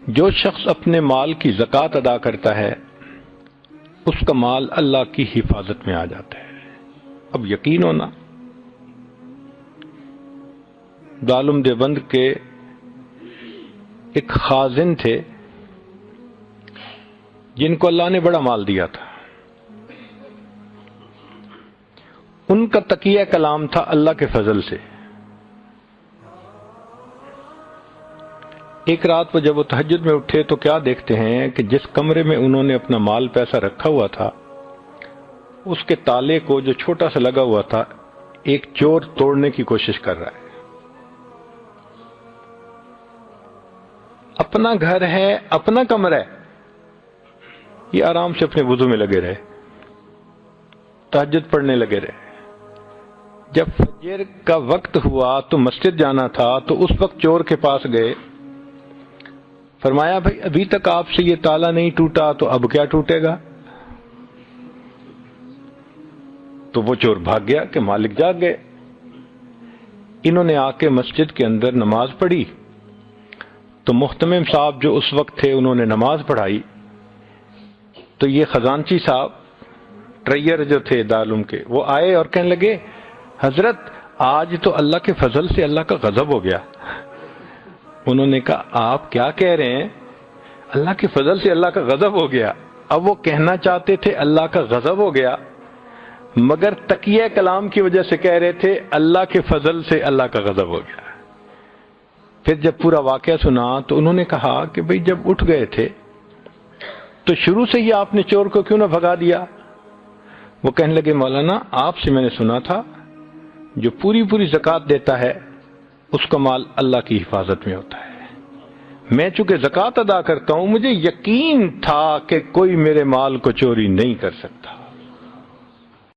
جو شخص اپنے مال کی زکوٰۃ ادا کرتا ہے اس کا مال اللہ کی حفاظت میں آ جاتا ہے۔ اب یقین ہونا، دارالعلوم دیوبند کے ایک خازن تھے جن کو اللہ نے بڑا مال دیا تھا، ان کا تقیہ کلام تھا اللہ کے فضل سے۔ ایک رات کو جب وہ تہجد میں اٹھے تو کیا دیکھتے ہیں کہ جس کمرے میں انہوں نے اپنا مال پیسہ رکھا ہوا تھا اس کے تالے کو جو چھوٹا سا لگا ہوا تھا ایک چور توڑنے کی کوشش کر رہا ہے۔ اپنا گھر ہے، اپنا کمرہ ہے، یہ آرام سے اپنے وضو میں لگے رہے، تہجد پڑھنے لگے رہے۔ جب فجر کا وقت ہوا تو مسجد جانا تھا تو اس وقت چور کے پاس گئے، فرمایا بھائی ابھی تک آپ سے یہ تالا نہیں ٹوٹا تو اب کیا ٹوٹے گا؟ تو وہ چور بھاگ گیا کہ مالک جاگ گئے۔ انہوں نے آ کے مسجد کے اندر نماز پڑھی تو محتمم صاحب جو اس وقت تھے انہوں نے نماز پڑھائی تو یہ خزانچی صاحب ٹریئر جو تھے دارالعلوم کے وہ آئے اور کہنے لگے حضرت آج تو اللہ کے فضل سے اللہ کا غضب ہو گیا۔ انہوں نے کہا آپ کیا کہہ رہے ہیں؟ اللہ کے فضل سے اللہ کا غضب ہو گیا۔ اب وہ کہنا چاہتے تھے اللہ کا غضب ہو گیا مگر تقیہ کلام کی وجہ سے کہہ رہے تھے اللہ کے فضل سے اللہ کا غضب ہو گیا۔ پھر جب پورا واقعہ سنا تو انہوں نے کہا کہ بھئی جب اٹھ گئے تھے تو شروع سے ہی آپ نے چور کو کیوں نہ بھگا دیا؟ وہ کہنے لگے مولانا آپ سے میں نے سنا تھا جو پوری زکوٰۃ دیتا ہے اس کا مال اللہ کی حفاظت میں ہوتا ہے۔ میں چونکہ زکوٰۃ ادا کرتا ہوں مجھے یقین تھا کہ کوئی میرے مال کو چوری نہیں کر سکتا۔